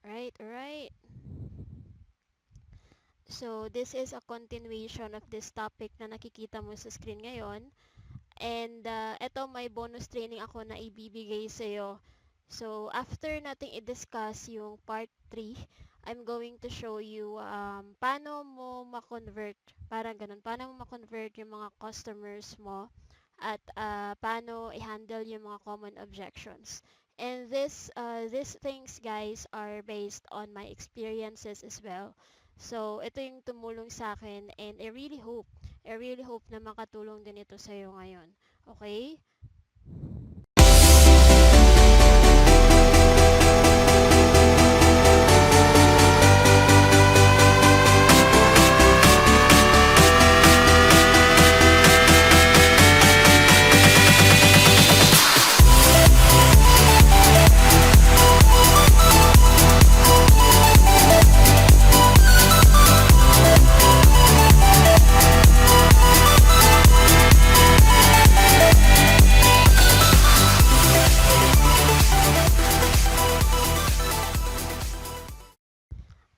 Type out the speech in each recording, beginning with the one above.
Alright. So, this is a continuation of this topic na nakikita mo sa screen ngayon. And eto may bonus training ako na ibibigay sa'yo. So, after nating i-discuss yung part 3, I'm going to show you paano mo ma-convert, parang ganun, paano mo ma-convert yung mga customers mo at paano i-handle yung mga common objections. And these things guys are based on my experiences as well. So, ito yung tumulong sa akin and I really hope na makatulong din ito sa'yo ngayon. Okay?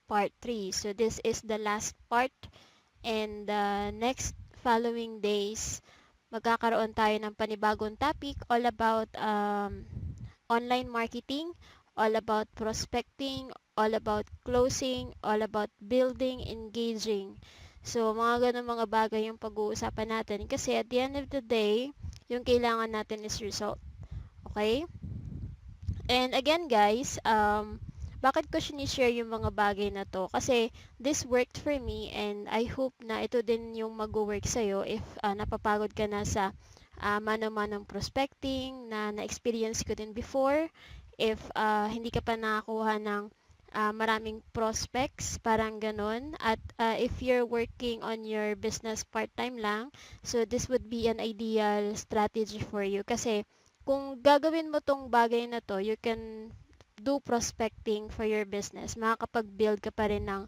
Part 3. So, this is the last part and the next following days, magkakaroon tayo ng panibagong topic all about online marketing, all about prospecting, all about closing, all about building, engaging. So, mga ganun mga bagay yung pag-uusapan natin kasi at the end of the day, yung kailangan natin is result. Okay? And again guys, bakit ko sinishare yung mga bagay na to? Kasi this worked for me and I hope na ito din yung mag-work sa'yo if napapagod ka na sa mano-manong prospecting na na-experience ko din before. If hindi ka pa nakakuha ng maraming prospects, parang ganun. At if you're working on your business part-time lang, so this would be an ideal strategy for you. Kasi kung gagawin mo tong bagay na to, you can do prospecting for your business. Makakapag-build ka pa rin ng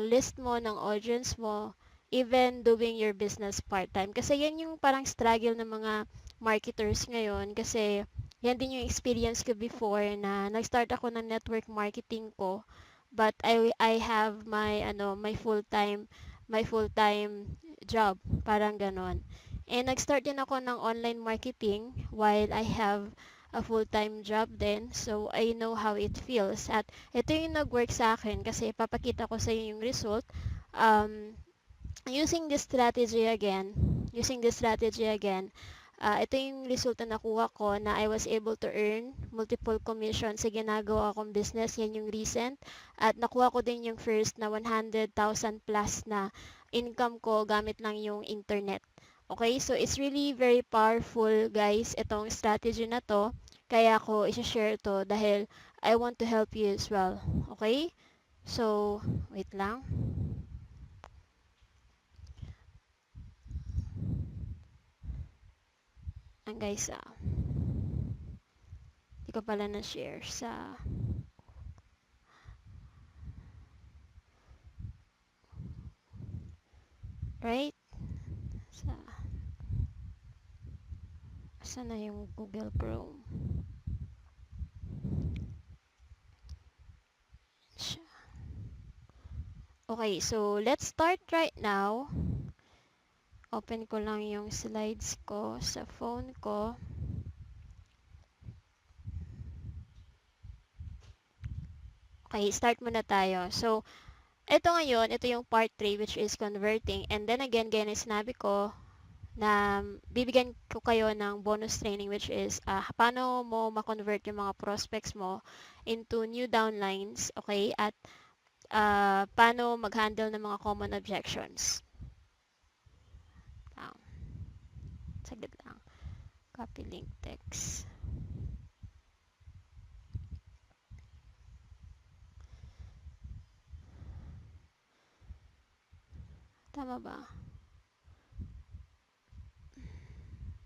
list mo, ng audience mo, even doing your business part-time. Kasi yan yung parang struggle ng mga marketers ngayon kasi yan din yung experience ko before na nag-start ako ng network marketing ko but I have my full-time job, parang ganon. And nag-start din ako ng online marketing while I have a full-time job din. So, I know how it feels. At ito yung nag-work sa akin kasi papakita ko sa iyo yung result. Um, using this strategy again, ito yung resulta na nakuha ko na I was able to earn multiple commission sa ginagawa kong business. Yan yung recent. At nakuha ko din yung first na 100,000 plus na income ko gamit lang yung internet. Okay, so it's really very powerful guys itong strategy na to. Kaya ko i-share to dahil I want to help you as well. Okay? So, wait lang. Ang guys, hindi ko pala na-share sa... Right? Sa... Saan na yung Google Chrome? Okay, so let's start right now. Open ko lang yung slides ko sa phone ko. Okay, start muna tayo. So, ito yung part 3 which is converting. And then again, gaya na sinabi ko, na bibigyan ko kayo ng bonus training which is paano mo ma-convert yung mga prospects mo into new downlines, okay? At paano mag-handle ng mga common objections. Saglit lang. Copy link text. Tama ba?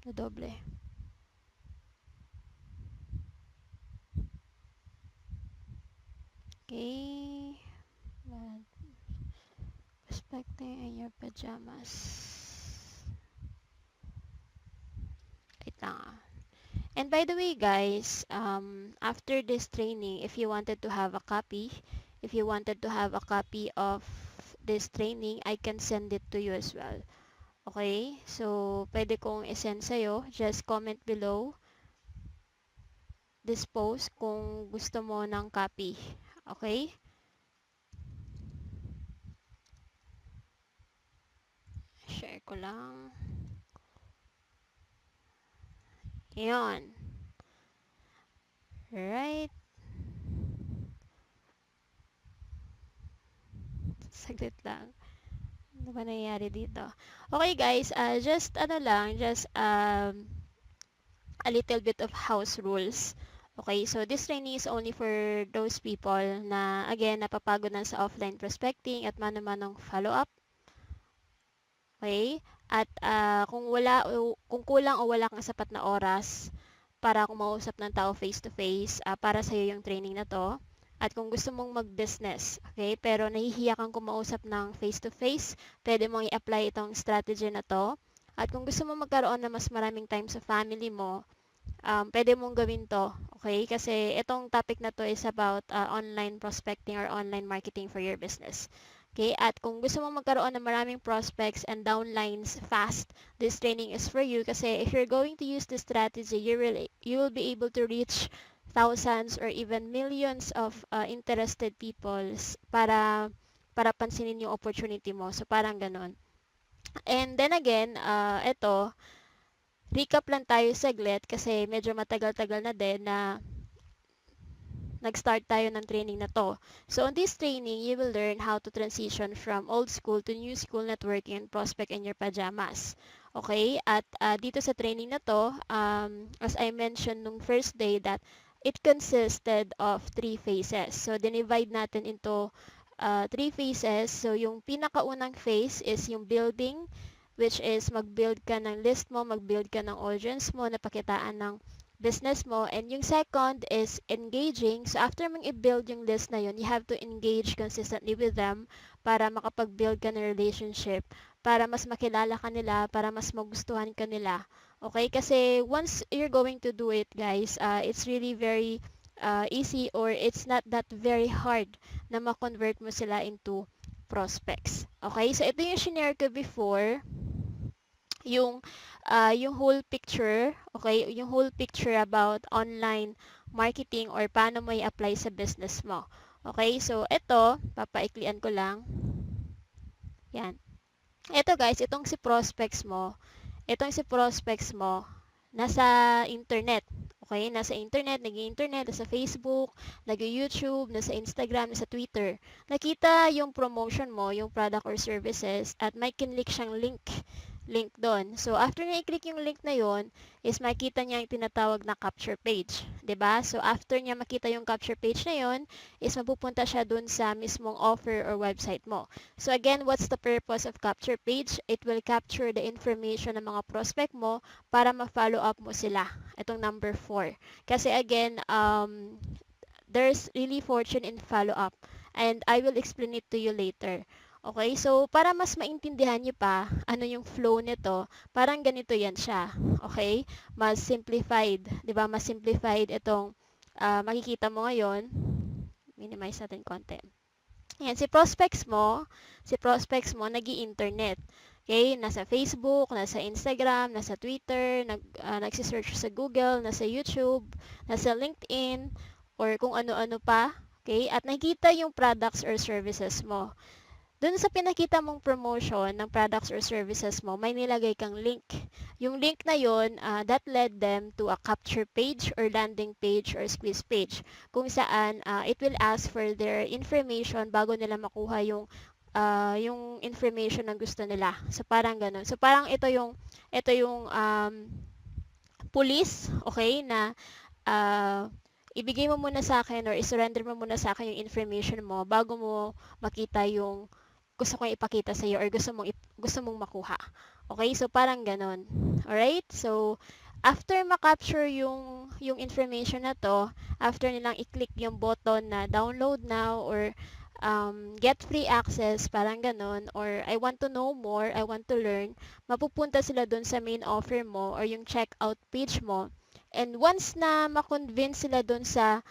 Nadoble. Okay. Prospecting in your pajamas. Wait lang. And by the way, guys, after this training, if you wanted to have a copy, if you wanted to have a copy of this training, I can send it to you as well. Okay? So, pwede kong isend sa'yo. Just comment below this post kung gusto mo ng copy. Okay? Share ko lang. Yun. Right. Saglit lang. Ano ba nangyayari dito? Okay guys, just a little bit of house rules. Okay, so this training is only for those people na again napapagod na sa offline prospecting at mano-manong follow-up. Okay? At kung kulang o wala kang sapat na oras para kumausap ng tao face to face, para sa iyo yung training na to. At kung gusto mong mag-business, okay, pero nahihiya kang kumausap ng face to face, pwede mong i-apply itong strategy na to. At kung gusto mong magkaroon ng mas maraming time sa family mo, pwede mong gawin to, okay? Kasi itong topic na to is about online prospecting or online marketing for your business. Okay, at kung gusto mong magkaroon ng maraming prospects and downlines fast, this training is for you kasi if you're going to use this strategy, you will be able to reach thousands or even millions of interested people para pansinin yung opportunity mo. So parang ganon. And then again, ito, recap lang tayo saglit kasi medyo matagal-tagal na din na nag-start tayo ng training na to. So on this training, you will learn how to transition from old school to new school networking and prospect in your pajamas. Okay? At dito sa training na to, as I mentioned nung first day that it consisted of 3 phases. So dinivide natin into 3 phases. So yung pinakaunang phase is yung building, which is mag-build ka ng list mo, mag-build ka ng audience mo, napakitaan ng business mo. And yung second is engaging. So after mong i-build yung list na yun, you have to engage consistently with them para makapag-build ka ng relationship, para mas makilala ka nila, para mas magustuhan ka nila. Okay? Kasi once you're going to do it, guys, it's really very easy or it's not that very hard na ma-convert mo sila into prospects. Okay? So ito yung shinare ko before, yung yung whole picture, okay, yung whole picture about online marketing or paano mo i-apply sa business mo. Okay, so ito, papaiklian ko lang. Yan. Ito guys, itong si prospects mo, nasa internet. Okay, nasa internet, nag-internet, nasa Facebook, nag-YouTube, nasa Instagram, nasa Twitter. Nakita yung promotion mo, yung product or services, at may kinlik siyang link doon. So, after niya i-click yung link na yon is makita niya yung tinatawag na capture page. 'Di ba? So, after niya makita yung capture page na yon is mapupunta siya doon sa mismong offer or website mo. So, again, what's the purpose of capture page? It will capture the information ng mga prospect mo para ma-follow up mo sila. Itong number 4. Kasi again, there's really fortune in follow-up. And I will explain it to you later. Okay, so para mas maintindihan niyo pa ano yung flow nito, parang ganito yan siya. Okay? Mas simplified, 'di ba? Mas simplified itong makikita mo ngayon. Minimize natin konti. Yan, si prospects mo nag-i-internet. Okay, nasa Facebook, nasa Instagram, nasa Twitter, nagsi-search sa Google, nasa YouTube, nasa LinkedIn, or kung ano-ano pa. Okay, at nakikita yung products or services mo. Doon sa pinakita mong promotion ng products or services mo, may nilagay kang link. Yung link na yon, that led them to a capture page or landing page or squeeze page kung saan it will ask for their information bago nila makuha yung information na gusto nila. So parang ganun. So parang ito yung police, okay, na ibigay mo muna sa akin or isurrender mo muna sa akin yung information mo bago mo makita yung gusto kong ipakita sa iyo or gusto mong makuha. Okay? So parang ganon. Alright? So after ma-capture yung information na to, after nilang i-click yung button na download now or get free access, parang ganon, or I want to know more, I want to learn, mapupunta sila dun sa main offer mo or yung checkout page mo. And once na ma-convince sila dun sa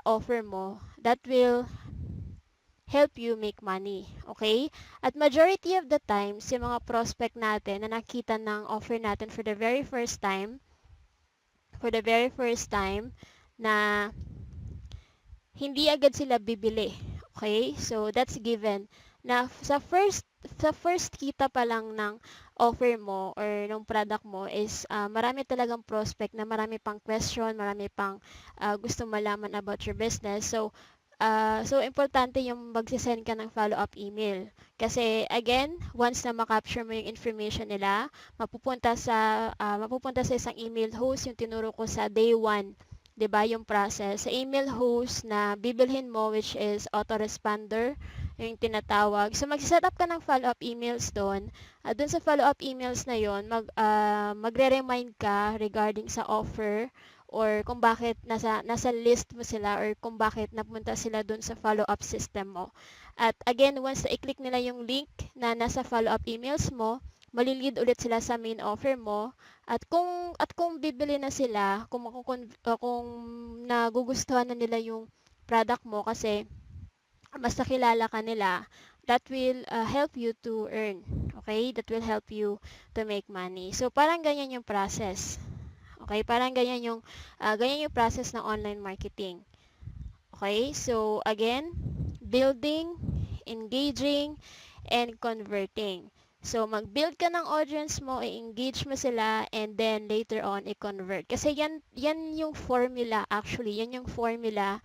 offer mo, that will help you make money. Okay? At majority of the times, yung mga prospect natin na nakita ng offer natin for the very first time na hindi agad sila bibili. Okay? So that's given na sa first kita pa lang ng offer mo or ng product mo is marami talagang prospect na marami pang question, marami pang gusto malaman about your business. So importante yung magsisend ka ng follow-up email. Kasi again, once na makapture mo yung information nila, mapupunta sa isang email host yung tinuro ko sa day 1, 'di ba, yung process. Sa email host na bibilhin mo, which is autoresponder, yung tinatawag. So magse-set up ka ng follow-up emails doon. Doon sa follow-up emails na yon, magre-remind ka regarding sa offer or kung bakit nasa list mo sila or kung bakit napunta sila doon sa follow-up system mo. At again, once na i-click nila yung link na nasa follow-up emails mo, malilid ulit sila sa main offer mo. At kung bibili na sila, kung nagugustuhan na nila yung product mo kasi mas nakilala ka nila, that will help you to earn. Okay? That will help you to make money. So parang ganyan yung process. Okay? Parang ganyan yung process ng online marketing. Okay? So again, building, engaging, and converting. So, mag-build ka ng audience mo, i-engage mo sila, and then later on, i-convert. Kasi yan yung formula, actually, yan yung formula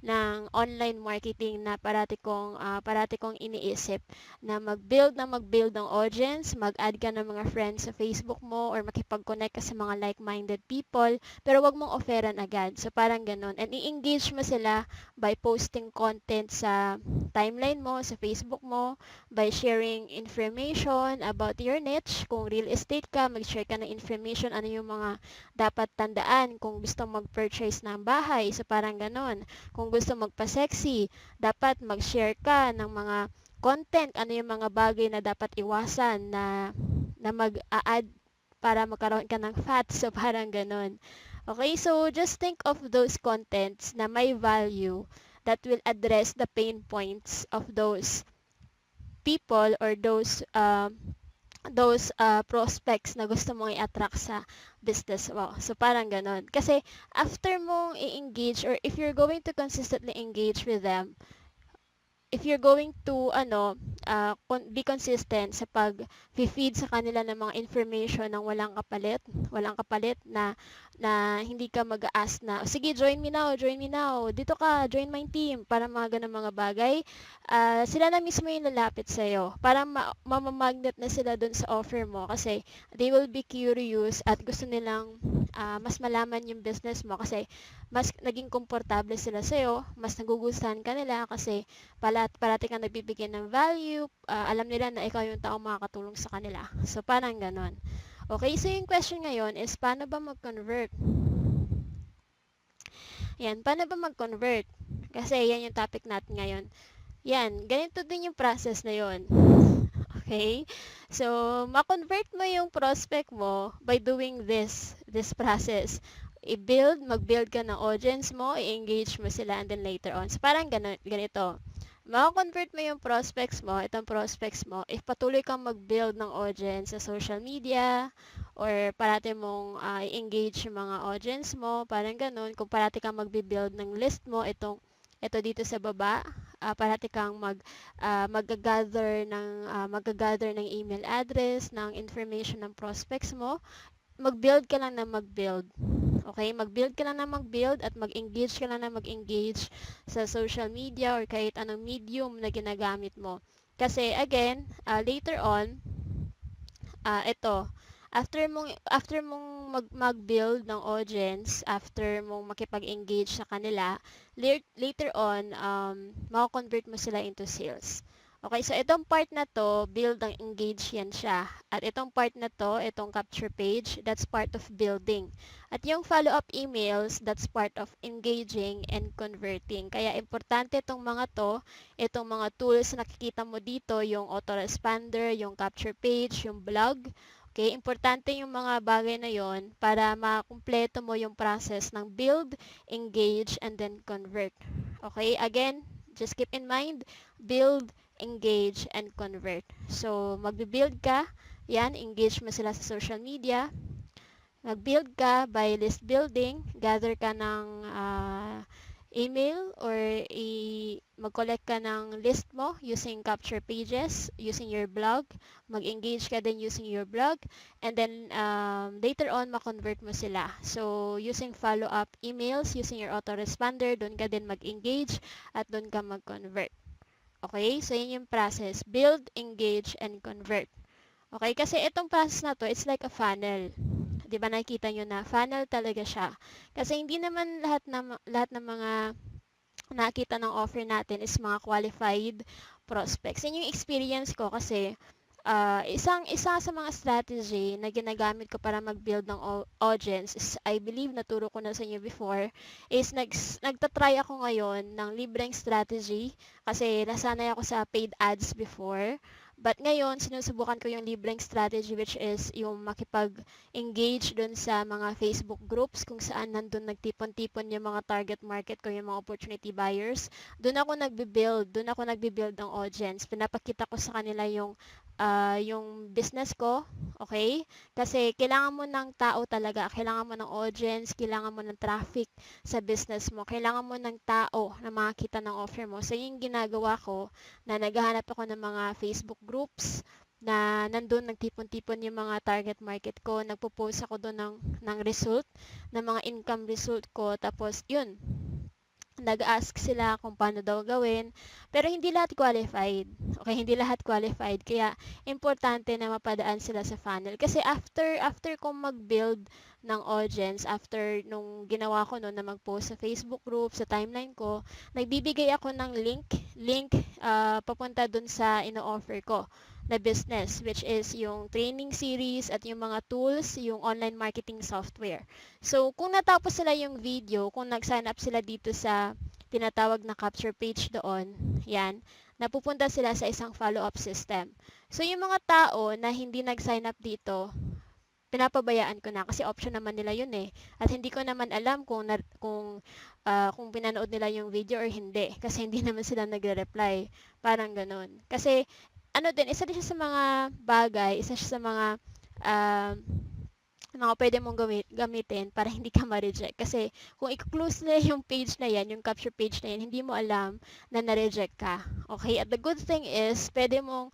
ng online marketing na parati kong iniisip na mag-build ng audience, mag-add ka ng mga friends sa Facebook mo or makipag-connect ka sa mga like-minded people, pero wag mong offeran agad. So parang ganun. And i-engage mo sila by posting content sa timeline mo, sa Facebook mo, by sharing information about your niche. Kung real estate ka, mag-share ka ng information, ano yung mga dapat tandaan kung gusto mag-purchase ng bahay. So parang ganun. Kung gusto magpa-sexy, dapat mag-share ka ng mga content, ano yung mga bagay na dapat iwasan na mag-a-add para magkaroon ka ng fat. So parang ganun. Okay, so just think of those contents na may value that will address the pain points of those people or those prospects na gusto mong i-attract sa business mo. So, parang ganon. Kasi, after mong i-engage or if you're going to consistently engage with them, if you're going to be consistent sa pag-feed sa kanila ng mga information ng walang kapalit na hindi ka mag-ask na, sige, join me now, dito ka, join my team, para mga ganun mga bagay. Sila na mismo yung lalapit sa'yo. Para mamamagnet na sila dun sa offer mo kasi they will be curious at gusto nilang mas malaman yung business mo kasi mas naging komportable sila sa'yo, mas nagugustuhan ka nila kasi parati kang nagbibigay ng value, alam nila na ikaw yung taong makakatulong sa kanila. So, parang ganon. Okay, so yung question ngayon is, paano ba mag-convert? Yan, paano ba mag-convert? Kasi yan yung topic natin ngayon. Yan, ganito din yung process na yon. Okay? So, ma-convert mo yung prospect mo by doing this process. Mag-build ka ng audience mo, i-engage mo sila, and then later on. So, parang ganito. Maka-convert mo yung itong prospects mo, if patuloy kang mag-build ng audience sa social media, or parati mong i-engage yung mga audience mo, parang ganun. Kung parati kang mag-build ng list mo, ito dito sa baba, parati kang mag-gather ng email address, ng information ng prospects mo, mag-build ka lang na mag-build. Okay? Mag-build ka lang na mag-build at mag-engage ka lang na mag-engage sa social media or kahit anong medium na ginagamit mo. Kasi again, later on, ito, after mong mag-build ng audience, after mong makipag-engage sa kanila, later on, mako-convert mo sila into sales. Okay, so itong part na to, build ang engage yan siya. At itong part na to, itong capture page, that's part of building. At yung follow-up emails, that's part of engaging and converting. Kaya importante itong mga to, itong mga tools na nakikita mo dito, yung autoresponder, yung capture page, yung blog, Okay, importante yung mga bagay na yon para makumpleto mo yung process ng build, engage, and then convert. Okay, again, just keep in mind, build, engage, and convert. So, magbe-build ka, yan, engage mo sila sa social media, mag-build ka by list building, gather ka ng email or mag-collect ka ng list mo using capture pages, using your blog, mag-engage ka din using your blog, and then later on, ma-convert mo sila. So, using follow-up emails, using your autoresponder, doon ka din mag-engage at doon ka mag-convert. Okay? So, yun yung process. Build, engage, and convert. Okay? Kasi itong process na to, it's like a funnel. 'Di ba nakikita nyo na funnel talaga siya. Kasi hindi naman lahat ng mga nakita ng offer natin is mga qualified prospects. Yan yung experience ko kasi isa sa mga strategy na ginagamit ko para mag-build ng audience is, I believe naturo ko na sa inyo before, is nagtatry ako ngayon ng libreng strategy kasi nasanay ako sa paid ads before. But ngayon, sinusubukan ko yung libreng strategy, which is yung makipag-engage dun sa mga Facebook groups kung saan nandun nagtipon-tipon yung mga target market ko, yung mga opportunity buyers. Doon ako nagbe-build ng audience. Pinapakita ko sa kanila yung business ko, okay? Kasi kailangan mo ng tao talaga, kailangan mo ng audience, kailangan mo ng traffic sa business mo, kailangan mo ng tao na makakita ng offer mo. So, yung ginagawa ko, na naghahanap ako ng mga Facebook groups, na nandun nagtipon-tipon yung mga target market ko, nagpo-post ako doon ng result, ng mga income result ko, tapos yun, nag-ask sila kung paano daw gawin, pero hindi lahat qualified. Okay, hindi lahat qualified, kaya importante na mapadaan sila sa funnel. Kasi after kong mag-build ng audience, after nung ginawa ko noon na mag-post sa Facebook group, sa timeline ko, nagbibigay ako ng link papunta dun sa ino-offer ko na business, which is yung training series at yung mga tools, yung online marketing software. So, kung natapos sila yung video, kung nag-sign up sila dito sa tinatawag na capture page doon, yan, napupunta sila sa isang follow-up system. So, yung mga tao na hindi nag-sign up dito, pinapabayaan ko na kasi option naman nila yun eh. At hindi ko naman alam kung pinanood nila yung video or hindi kasi hindi naman sila nagre-reply. Parang ganun. Kasi ano din, isa din siya sa mga bagay, isa siya sa uh, mga pwede mong gamitin para hindi ka ma-reject. Kasi kung i-close na yung page na yan, yung capture page na yan, hindi mo alam na na-reject ka. Okay? At the good thing is, pwede mong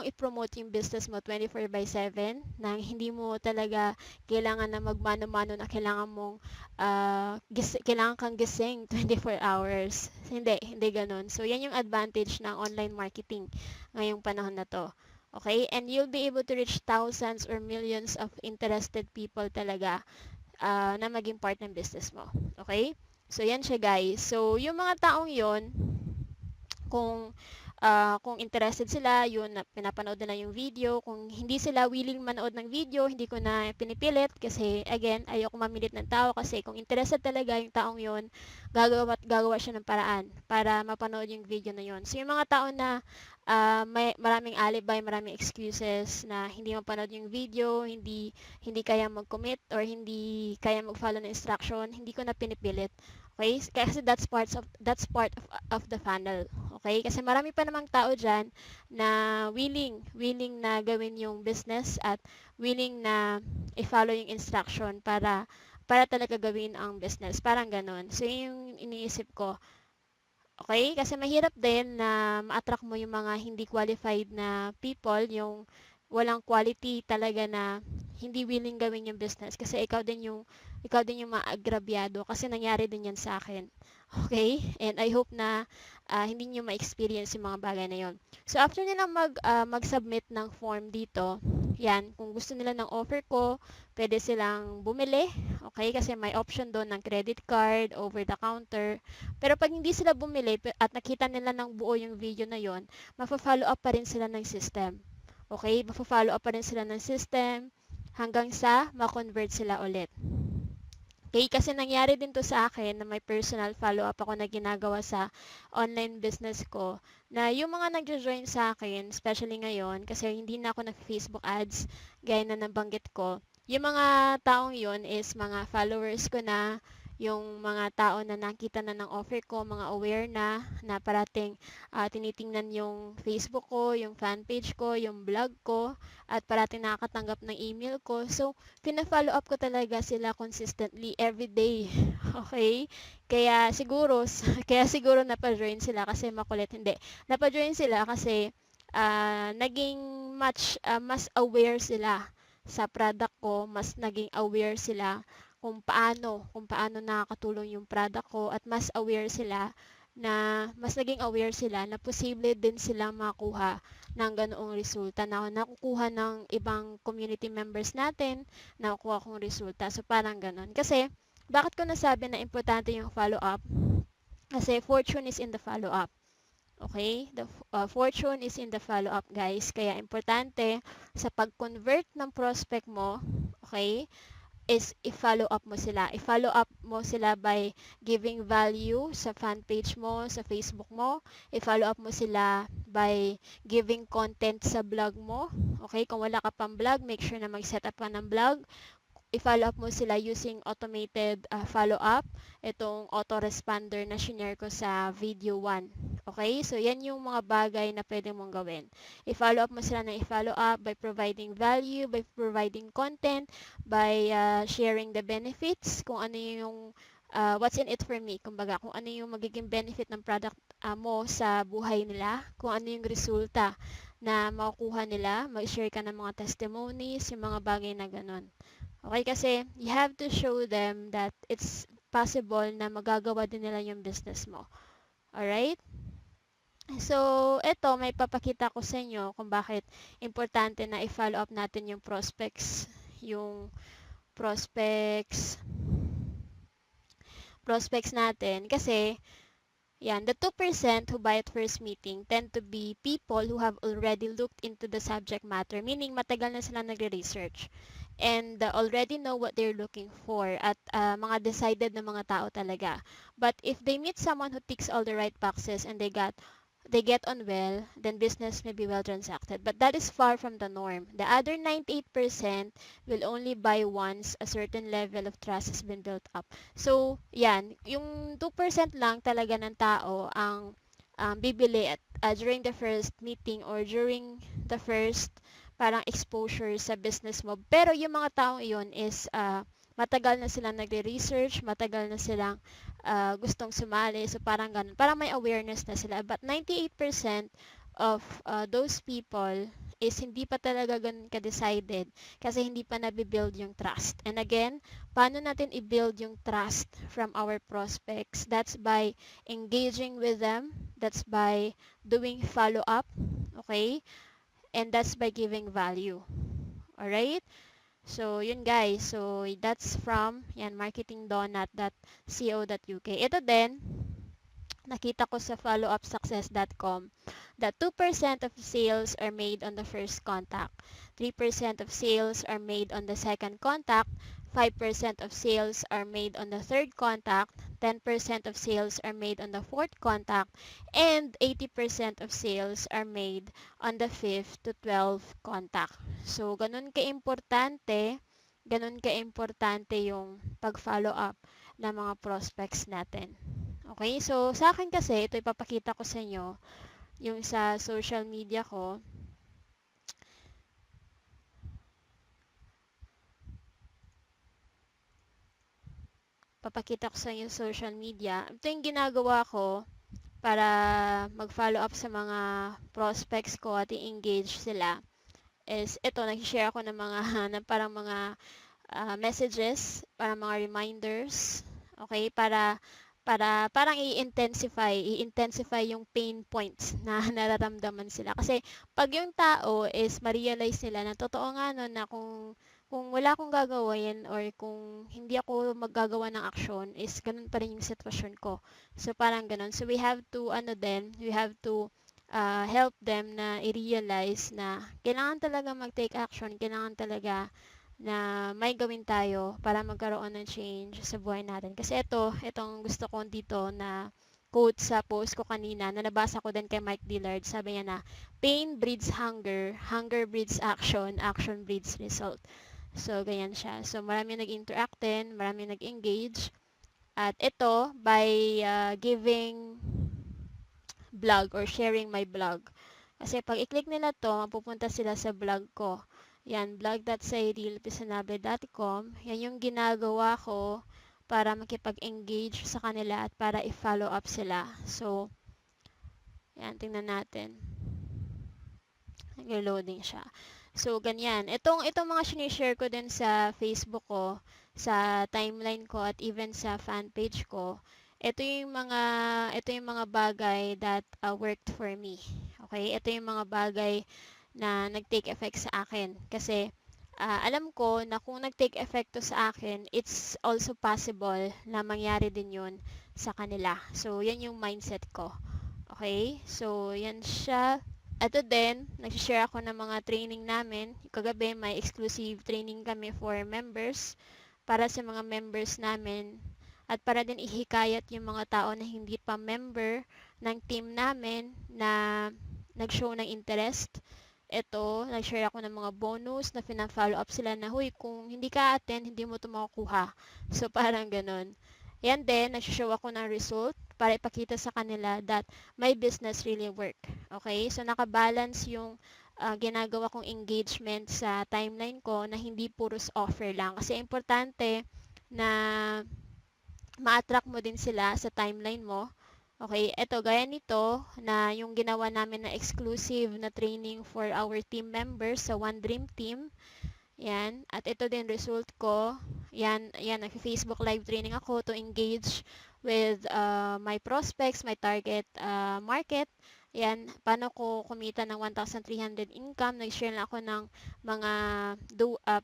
i-promote yung business mo 24/7 na hindi mo talaga kailangan na magmano-mano na kailangan kang gising 24 hours. Hindi ganun. So, yan yung advantage ng online marketing ngayong panahon na to. Okay? And you'll be able to reach thousands or millions of interested people talaga na maging part ng business mo. Okay? So, yan siya guys. So, yung mga taong yon kung interested sila, yun, pinapanood nila yung video. Kung hindi sila willing manood ng video, hindi ko na pinipilit kasi, again, ayoko mamilit ng tao kasi kung interested talaga yung taong yun, gagawa siya ng paraan para mapanood yung video na yun. So, yung mga tao na may maraming alibi, maraming excuses na hindi mapanood yung video, hindi kaya mag-commit or hindi kaya mag-follow ng instruction, hindi ko na pinipilit. Okay? Kasi that's part of the funnel. Okay? Kasi marami pa namang tao diyan na willing na gawin yung business at willing na i-follow yung instruction para talaga gawin ang business. Parang ganun. So, yung iniisip ko. Okay? Kasi mahirap din na ma-attract mo yung mga hindi qualified na people, yung walang quality talaga na hindi willing gawin yung business kasi ikaw din yung maagrabyado kasi nangyari din yan sa akin. Okay? And I hope na hindi niyo ma-experience yung mga bagay na yon. So after nila mag-submit ng form dito, yan, kung gusto nila ng offer ko, pwede silang bumili, okay? Kasi may option doon ng credit card, over the counter. Pero pag hindi sila bumili at nakita nila ng buo yung video na yon, mafa-follow up pa rin sila ng system. Okay? Mafa-follow up pa rin sila ng system hanggang sa ma-convert sila ulit. Okay, kasi nangyari din to sa akin na may personal follow-up ako na ginagawa sa online business ko na yung mga nagjo-join sa akin, especially ngayon, kasi hindi na ako nag-Facebook ads, gaya na nabanggit ko. Yung mga taong yun is mga followers ko na, yung mga tao na nakita na ng offer ko, mga aware na parating tinitingnan yung Facebook ko, yung fan page ko, yung blog ko, at parating nakakatanggap ng email ko. So, pina-follow up ko talaga sila consistently every day. Okay? Kaya siguro kaya siguro napa-join sila kasi makulit. Hindi. Napa-join sila kasi naging mas aware sila sa product ko, mas naging aware sila kung paano nakakatulong yung product ko, at mas naging aware sila na posible din silang makuha ng ganoong resulta na nakukuha ng ibang community members natin, nakukuha kong resulta. So, parang ganon. Kasi, bakit ko nasabi na importante yung follow-up? Kasi, fortune is in the follow-up. Okay? The fortune is in the follow-up, guys. Kaya, importante sa pag-convert ng prospect mo, okay, is i-follow up mo sila. I-follow up mo sila by giving value sa fan page mo, sa Facebook mo. I-follow up mo sila by giving content sa blog mo. Okay, kung wala ka pang blog, make sure na mag-set up ka ng blog. I-follow up mo sila using automated follow-up. Itong autoresponder na shinare ko sa video 1. Okay? So, yan yung mga bagay na pwede mong gawin. I-follow up mo sila ng i-follow up by providing value, by providing content, by sharing the benefits, kung ano yung what's in it for me. Kumbaga, kung ano yung magiging benefit ng product mo sa buhay nila, kung ano yung resulta na makukuha nila, mag-share ka ng mga testimonies, yung mga bagay na ganun. Okay, kasi you have to show them that it's possible na magagawa din nila yung business mo. Alright? So, ito, may papakita ko sa inyo kung bakit importante na i-follow up natin yung prospects, prospects natin. Kasi, yan, the 2% who buy at first meeting tend to be people who have already looked into the subject matter, meaning matagal na sila nagre-research and already know what they're looking for, at mga decided na mga tao talaga. But if they meet someone who ticks all the right boxes and they get on well, then business may be well transacted. But that is far from the norm. The other 98% will only buy once a certain level of trust has been built up. So, yan, yung 2% lang talaga ng tao ang bibili at during the first meeting or during the first parang exposure sa business mo. Pero yung mga tao yun is matagal na silang nagre-research, matagal na silang gustong sumali. So, parang ganun. Parang may awareness na sila. But 98% of those people is hindi pa talaga ganun ka-decided kasi hindi pa nabibuild yung trust. And again, paano natin i-build yung trust from our prospects? That's by engaging with them. That's by doing follow-up. Okay? And that's by giving value. Alright? So, yun guys. So, that's from marketingdonut.co.uk. Ito din, nakita ko sa followupsuccess.com that 2% of sales are made on the first contact, 3% of sales are made on the second contact, 5% of sales are made on the third contact, 10% of sales are made on the fourth contact, and 80% of sales are made on the 5th to 12th contact. So, ganun ka-importante yung pag-follow up ng mga prospects natin. Okay, so sa akin kasi, ito ipapakita ko sa inyo, yung sa social media ko. Papakita ko sa inyo social media. Ito yung ginagawa ko para mag-follow up sa mga prospects ko at i-engage sila. Is ito, nag-share ako ng mga, ng parang mga messages, para mga reminders. Okay, para parang i-intensify yung pain points na nararamdaman sila. Kasi pag yung tao is ma-realize nila na totoo nga no, na kung wala akong gagawin or kung hindi ako maggagawa ng aksyon, is ganun pa rin yung sitwasyon ko. So parang ganun. So we have to help them na i-realize na kailangan talaga mag-take action, kailangan talaga na may gawin tayo para magkaroon ng change sa buhay natin. Kasi itong gusto ko dito na quote sa post ko kanina na nabasa ko din kay Mike Dillard. Sabi niya na, pain breeds hunger, hunger breeds action, action breeds result. So, ganyan siya. So, marami nag-interact din, marami nag-engage. At ito, by giving blog or sharing my blog. Kasi pag i-click nila to, mapupunta sila sa blog ko. Yan, blog.sairilipisanable.com. Yan yung ginagawa ko para makipag-engage sa kanila at para i-follow up sila. So, yan, tingnan natin. Nag-loading siya. So, ganyan. Itong mga sinishare ko din sa Facebook ko, sa timeline ko, at even sa fan page ko, ito yung mga bagay that worked for me. Okay? Ito yung mga bagay na nag-take effect sa akin. Kasi, alam ko na kung nag-take effect to sa akin, it's also possible na mangyari din yun sa kanila. So, yan yung mindset ko. Okay? So, yan siya. Ito din, nag-share ako ng mga training namin. Kagabi, may exclusive training kami for members para sa mga members namin at para din ihikayat yung mga tao na hindi pa member ng team namin na nag-show ng interest. Ito, nag-share ako ng mga bonus na fina-follow up sila na, huy, kung hindi ka attend, hindi mo ito makukuha. So, parang ganun. Yan din, nag-show ako ng result para ipakita sa kanila that my business really work. Okay? So, nakabalance yung ginagawa kong engagement sa timeline ko na hindi puros offer lang. Kasi importante na ma-attract mo din sila sa timeline mo. Okay, eto gaya nito na yung ginawa namin na exclusive na training for our team members sa One Dream Team. Yan, at ito din result ko. Yan, nag-Facebook live training ako to engage with my prospects, my target market. Yan, paano ko kumita ng 1,300 income. Nag-share na ako ng mga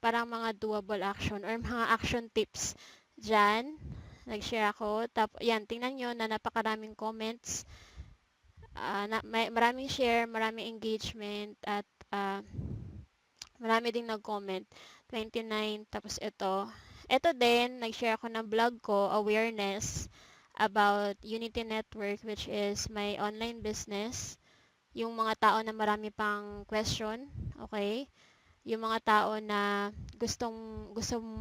parang mga doable action or mga action tips dyan. Nag-share ako. Yan, tingnan nyo na napakaraming comments. Maraming share, maraming engagement, at marami ding nag-comment. 29, tapos ito. Ito din, nag-share ako ng blog ko, awareness about Unity Network, which is my online business. Yung mga tao na marami pang question, okay? Yung mga tao na gustong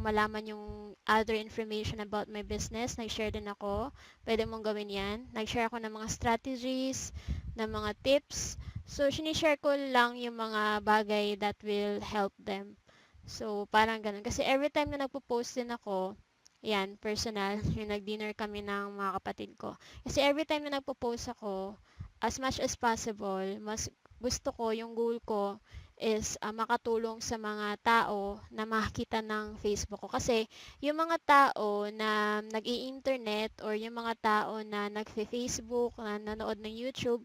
malaman yung other information about my business, nag-share din ako. Pwede mong gawin yan. Nag-share ako ng mga strategies, ng mga tips. So, sinishare ko lang yung mga bagay that will help them. So, parang ganun. Kasi every time na nagpo-post din ako, yan, personal, yung nag-dinner kami ng mga kapatid ko. Kasi every time na nagpo-post ako, as much as possible, mas gusto ko, yung goal ko, is makatulong sa mga tao na makakita ng Facebook ko. Kasi yung mga tao na nag-i-internet or yung mga tao na nag-Facebook, na nanood ng YouTube,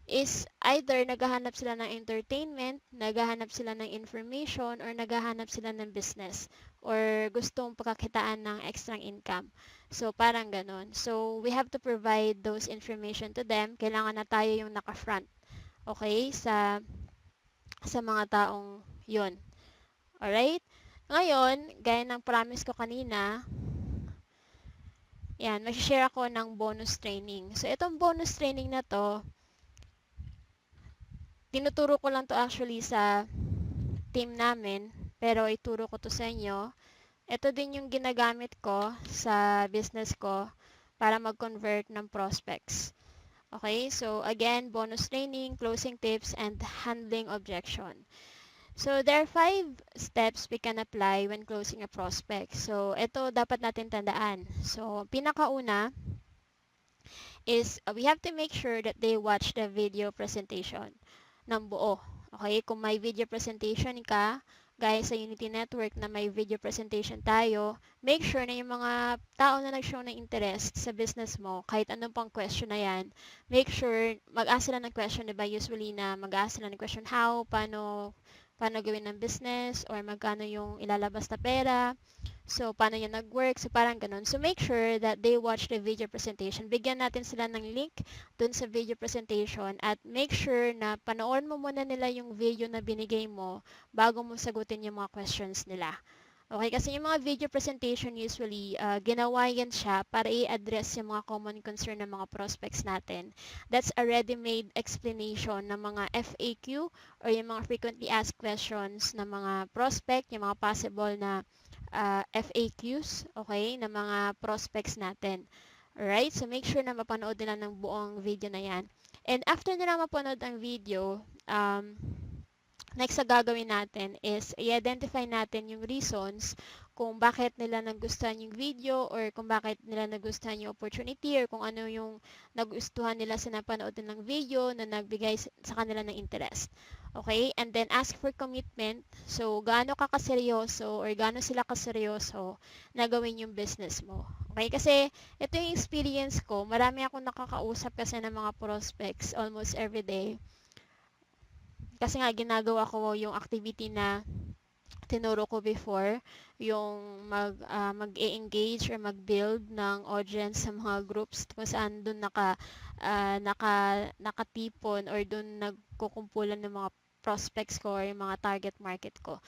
is either naghahanap sila ng entertainment, naghahanap sila ng information, or naghahanap sila ng business, or gustong pagkakitaan ng extra income. So, parang ganun. So, we have to provide those information to them. Kailangan na tayo yung naka-front. Okay? Sa mga taong yun. Alright? Ngayon, gaya ng promise ko kanina, yan, mag-share ako ng bonus training. So, itong bonus training na to, tinuturo ko lang to actually sa team namin, pero ituro ko to sa inyo. Ito din yung ginagamit ko sa business ko para mag-convert ng prospects. Okay, so again, bonus training, closing tips, and handling objection. So, there are 5 steps we can apply when closing a prospect. So, ito dapat natin tandaan. So, pinakauna is we have to make sure that they watch the video presentation ng buo. Okay? Kung may video presentation ka, gaya sa Unity Network na may video presentation tayo, make sure na yung mga tao na nag-show ng interest sa business mo, kahit anong pang question na yan, make sure, mag-ask sila ng question, diba? Usually na mag-ask sila ng question, how, paano gawin ng business, or magkano yung ilalabas na pera, so paano yan nag-work, so parang ganun. So make sure that they watch the video presentation. Bigyan natin sila ng link dun sa video presentation at make sure na panoorin mo muna nila yung video na binigay mo bago mo sagutin yung mga questions nila. Okay, kasi yung mga video presentation usually, ginawa yan siya para i-address yung mga common concern ng mga prospects natin. That's a ready-made explanation ng mga FAQ or yung mga frequently asked questions ng mga prospect, yung mga possible na FAQs, okay, ng mga prospects natin. Alright, so make sure na mapanood nila ng buong video na yan. And after nila mapanood ang video, next na gagawin natin is i-identify natin yung reasons kung bakit nila nagustuhan yung video or kung bakit nila nagustuhan yung opportunity or kung ano yung nagustuhan nila sa napanood nilang video na nagbigay sa kanila ng interest. Okay? And then ask for commitment. So, gaano ka kaseryoso or gaano sila kaseryoso na gawin yung business mo. Okay? Kasi ito yung experience ko. Marami akong nakakausap kasi ng mga prospects almost every day. Kasi nga ginagawa ko yung activity na tinuro ko before, yung mag-engage or mag-build ng audience sa mga groups kung saan doon nakatipon or doon nagkukumpulan ng mga prospects ko or yung mga target market ko.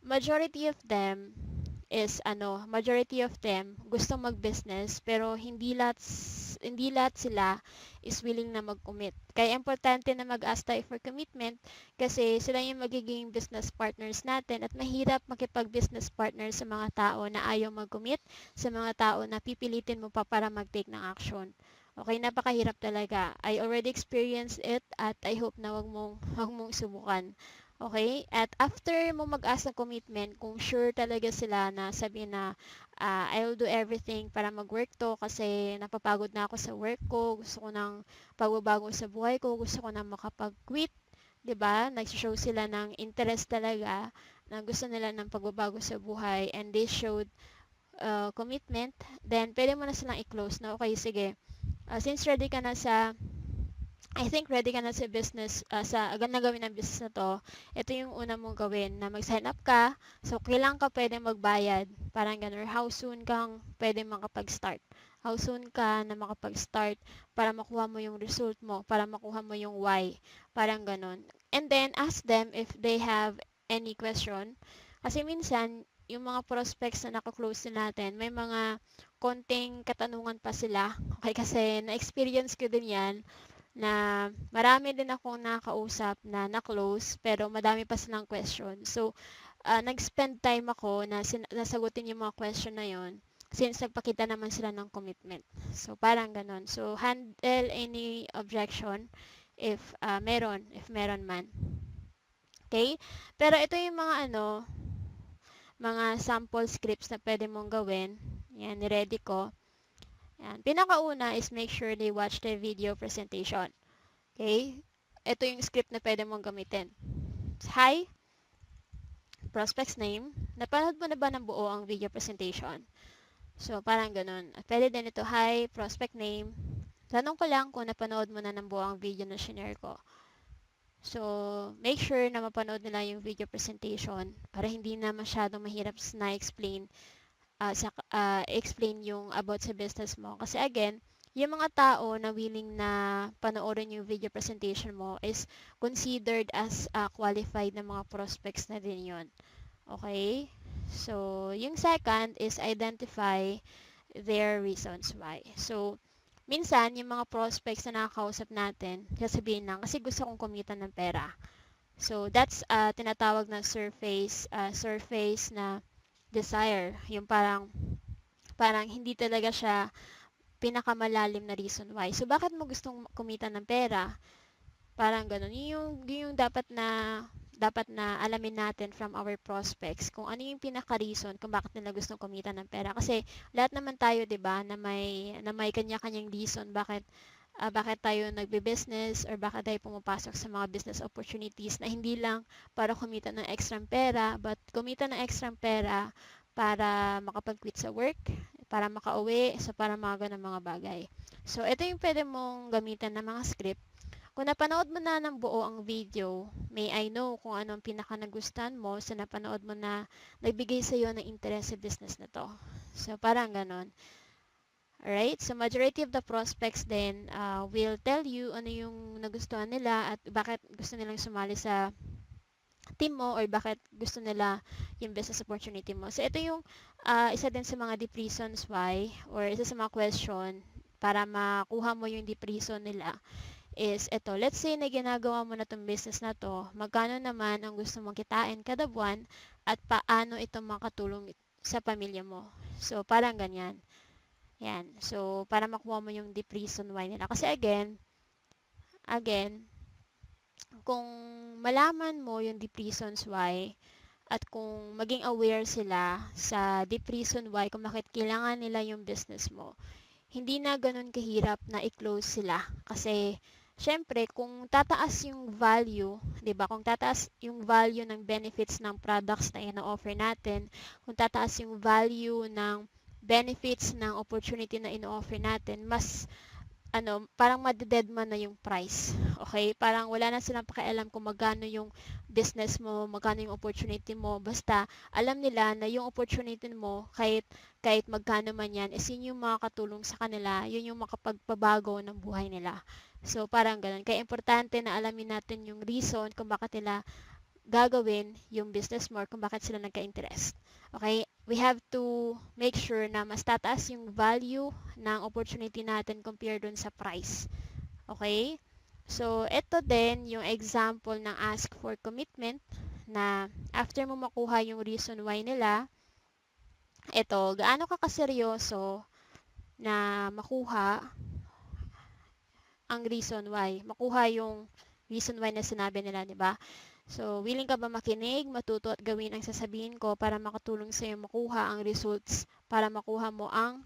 Majority of them gusto mag-business pero hindi lahat sila is willing na mag-commit. Kaya importante na mag-ask tayo for commitment kasi sila yung magiging business partners natin at mahirap makipag-business partner sa mga tao na ayaw mag-commit, sa mga tao na pipilitin mo pa para mag-take ng action. Okay, napakahirap talaga. I already experienced it at I hope na wag mong subukan. Okay? At after mo mag-ask ng commitment, kung sure talaga sila na sabi na I will do everything para mag-work to kasi napapagod na ako sa work ko, gusto ko ng pagbabago sa buhay ko, gusto ko na makapag-quit, 'di ba? Nag-show sila ng interest talaga na gusto nila ng pagbabago sa buhay and they showed commitment, then pwede mo na silang i-close na okay, sige. Since ready ka na sa I think ready ka na sa business, sa na gawin ng business na to, ito yung una mong gawin, na mag-sign up ka, so kailan ka pwede magbayad, parang gano'n, or how soon kang pwede makapag-start. How soon ka na makapag-start para makuha mo yung result mo, para makuha mo yung why, parang gano'n. And then, ask them if they have any question. Kasi minsan, yung mga prospects na nakaklose na natin, may mga konting katanungan pa sila. Okay, kasi na-experience ko din yan na marami din akong nakausap na na-close pero madami pa silang question. So, nag-spend time ako na nasagutin yung mga question na yon since nagpakita naman sila ng commitment. So, parang ganon. So, handle any objection if meron man. Okay? Pero ito yung mga sample scripts na pwede mong gawin. Yan, ready ko. Yan. Pinakauna is make sure they watch the video presentation. Okay? Ito yung script na pwede mong gamitin. Hi, prospect's name. Napanood mo na ba ng buo ang video presentation? So, parang ganun. At pwede din ito, hi, prospect name. Tanong ko lang kung napanood mo na ng buo ang video na shinare ko. So, make sure na mapanood nila yung video presentation para hindi na masyadong mahirap na explain yung about sa business mo. Kasi again, yung mga tao na willing na panoorin yung video presentation mo is considered as qualified na mga prospects na din yun. Okay? So, yung second is identify their reasons why. So, minsan, yung mga prospects na nakakausap natin, sasabihin lang, kasi gusto kong kumita ng pera. So, that's tinatawag na surface na desire. Yung parang hindi talaga siya pinakamalalim na reason why. So, bakit mo gustong kumita ng pera? Parang ganun. Yun yung dapat na alamin natin from our prospects kung ano yung pinaka-reason kung bakit nila gustong kumita ng pera. Kasi lahat naman tayo, 'di ba, na may kanya-kanyang reason bakit tayo nagbe-business or bakit tayo pumapasok sa mga business opportunities na hindi lang para kumita ng extra pera, but kumita ng extra pera para makapag-quit sa work, para makauwi, so para mga ganun mga bagay. So, ito yung pwede mong gamitan ng mga script. Kung napanood mo na ng buo ang video, may I know kung anong pinaka nagustuhan mo sa napanood mo na nagbigay sa iyo ng interest sa business na to. So, parang ganon. Alright? So, majority of the prospects then will tell you ano yung nagustuhan nila at bakit gusto nilang sumali sa team mo or bakit gusto nila yung business opportunity mo. So, ito yung isa din sa mga deep reasons why or isa sa mga question para makuha mo yung deep reason nila is ito. Let's say na ginagawa mo na itong business na to, magkano naman ang gusto mong kitain kada buwan at paano ito makatulong sa pamilya mo. So, parang ganyan. Yan. So, para makuha mo yung deep reason why nila. Kasi again, kung malaman mo yung deep reasons why at kung maging aware sila sa deep reason why kung bakit kailangan nila yung business mo, hindi na ganun kahirap na i-close sila. Kasi, syempre, kung tataas yung value, 'di ba? Kung tataas yung value ng benefits ng products na ino-offer natin, kung tataas yung value ng benefits ng opportunity na ino-offer natin, mas parang madededman na yung price. Okay? Parang wala na silang pakialam kung magkano yung business mo, magkano yung opportunity mo. Basta alam nila na yung opportunity mo, kahit magkano man yan, is yun yung makakatulong sa kanila, yun yung makapagpabago ng buhay nila. So, parang ganun. Kaya importante na alamin natin yung reason kung bakit nila gagawin yung business mo or kung bakit sila nagka-interest. Okay? We have to make sure na mas tataas yung value ng opportunity natin compared dun sa price. Okay? So, ito din yung example ng ask for commitment na after mo makuha yung reason why nila, ito, gaano ka kaseryoso na makuha ang reason why. Makuha yung reason why na sinabi nila, di ba? So, willing ka ba makinig, matuto at gawin ang sasabihin ko para makatulong sa iyo makuha ang results para makuha mo ang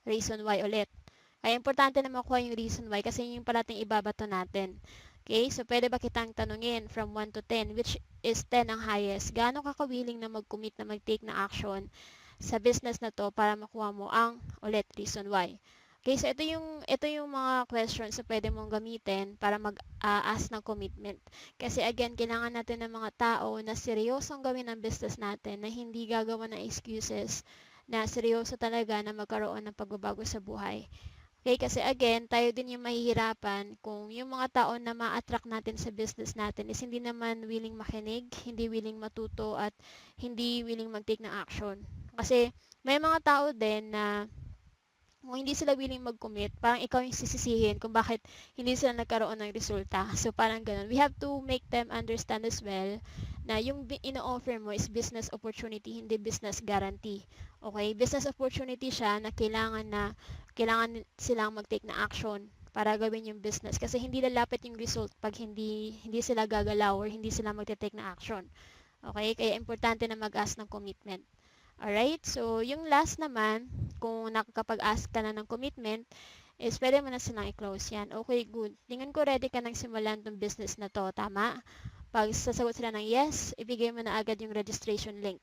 reason why ulit. Kaya importante na makuha yung reason why kasi yun yung parating ibabato natin. Okay? So, pwede ba kitang tanungin from 1 to 10, which is 10 ang highest? Gaano ka willing na mag-commit na mag-take na action sa business na to para makuha mo ang ulit reason why? Okay, so ito yung mga questions na pwede mong gamitin para mag-ask ng commitment. Kasi again, kailangan natin ng mga tao na seryosong gawin ang business natin, na hindi gagawa ng excuses, na seryoso talaga na magkaroon ng pagbabago sa buhay. Okay, kasi again, tayo din yung mahihirapan kung yung mga tao na ma-attract natin sa business natin is hindi naman willing makinig, hindi willing matuto, at hindi willing mag-take ng action. Kasi may mga tao din na kung hindi sila willing mag-commit, parang ikaw yung sisisihin kung bakit hindi sila nagkaroon ng resulta. So, parang ganun. We have to make them understand as well na yung ino-offer mo is business opportunity, hindi business guarantee. Okay? Business opportunity siya na kailangan silang mag-take na action para gawin yung business. Kasi hindi lalapit yung result pag hindi sila gagalaw or hindi sila magte-take na action. Okay? Kaya importante na mag-ask ng commitment. Alright? So, yung last naman, kung nakakapag-ask ka na ng commitment, is pwede mo na silang i-close yan. Okay, good. Tingin ko ready ka nang simulan tong business na to. Tama? Pag sasagot sila ng yes, ibigay mo na agad yung registration link.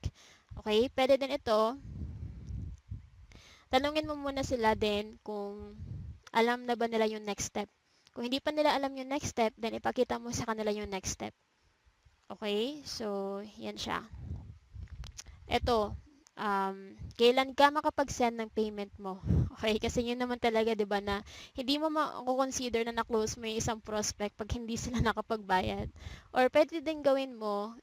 Okay? Pwede din ito, tanungin mo muna sila din kung alam na ba nila yung next step. Kung hindi pa nila alam yung next step, then ipakita mo sa kanila yung next step. Okay? So, yan siya. Ito, kailan ka makapag-send ng payment mo. Okay? Kasi yun naman talaga, di ba, na hindi mo ma-consider na na-close mo yung isang prospect pag hindi sila nakapagbayad. Or pwede din gawin mo,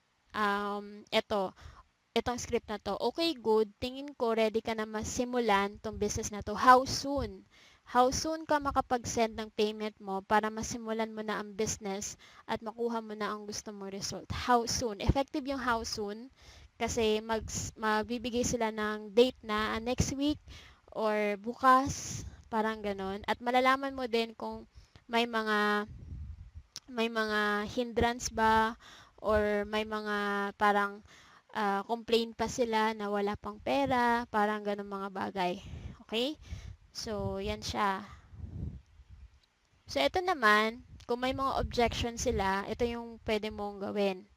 itong script na to. Okay, good. Tingin ko ready ka na masimulan tong business na to. How soon? How soon ka makapag-send ng payment mo para masimulan mo na ang business at makuha mo na ang gusto mong result? How soon? Effective yung how soon kasi magbibigay sila ng date na next week or bukas, parang ganon. At malalaman mo din kung may mga may mga hindrance ba or may mga parang complain pa sila na wala pang pera, parang ganun mga bagay. Okay? So, yan siya. So, ito naman, kung may mga objection sila, ito yung pwede mong gawin.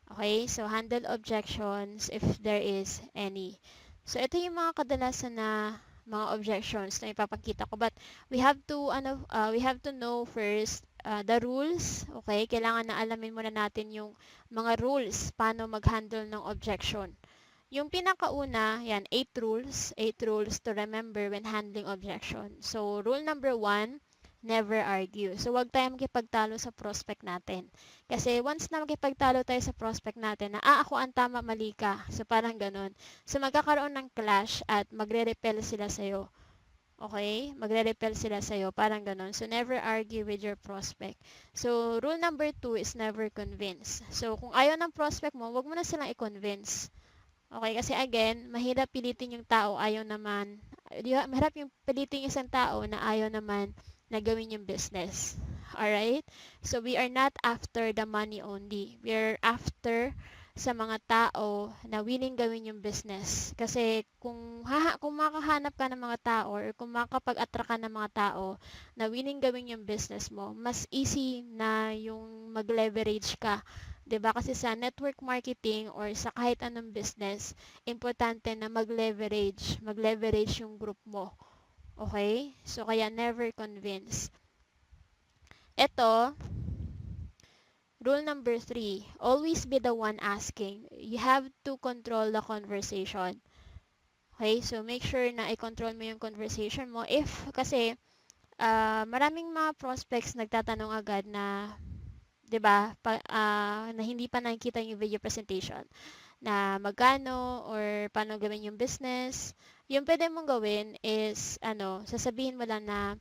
Okay, so handle objections if there is any. So ito yung mga kadalasan na mga objections na ipapakita ko, but we have to know first the rules. Okay, kailangan na alamin muna natin yung mga rules paano mag-handle ng objection. Yung pinakauna, yan, 8 rules to remember when handling objection. So rule number 1, never argue. So, wag tayong makipagtalo sa prospect natin. Kasi once na makipagtalo tayo sa prospect natin na, ako ang tama, mali ka. So, parang ganun. So, magkakaroon ng clash at magre-repel sila sa'yo. Okay? Magre-repel sila sa'yo. Parang ganun. So, never argue with your prospect. So, rule number 2 is never convince. So, kung ayaw ng prospect mo, wag mo na silang i-convince. Okay? Kasi again, mahirap pilitin yung tao, ayaw naman. Mahirap yung pilitin yung isang tao na ayaw naman na gawin yung business. Alright? So, we are not after the money only. We are after sa mga tao na willing gawin yung business. Kasi kung makahanap ka ng mga tao or kung makapag-attract ka ng mga tao na willing gawin yung business mo, mas easy na yung mag-leverage ka. 'Di ba? Kasi sa network marketing or sa kahit anong business, importante na mag-leverage yung group mo. Okay? So, kaya never convince. Ito, rule number 3, always be the one asking. You have to control the conversation. Okay? So, make sure na i-control mo yung conversation mo. Kasi, maraming mga prospects nagtatanong agad na, 'di ba, na hindi pa nakikita yung video presentation na magkano or paano gawin yung business. Yung pwede mong gawin is sasabihin mo lang na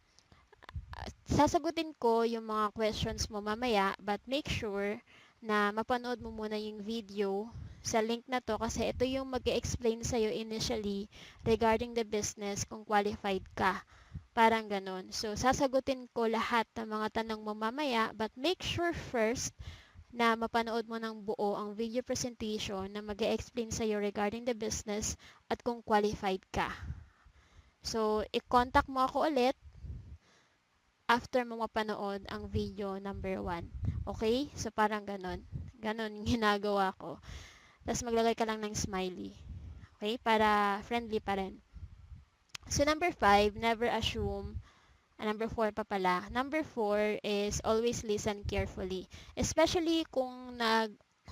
sasagutin ko yung mga questions mo mamaya, but make sure na mapanood mo muna yung video sa link na to kasi ito yung mag-explain sa'yo initially regarding the business kung qualified ka. Parang ganun. So, sasagutin ko lahat ng mga tanong mo mamaya, but make sure first na mapanood mo ng buo ang video presentation na mag-explain sa'yo regarding the business at kung qualified ka. So, i-contact mo ako ulit after mo mapanood ang video number 1. Okay? So, parang ganun. Ganun yung ginagawa ko. Tapos, maglagay ka lang ng smiley. Okay? Para friendly pa rin. So, number 5, never assume. Number 4 pa pala. Number 4 is always listen carefully. Especially kung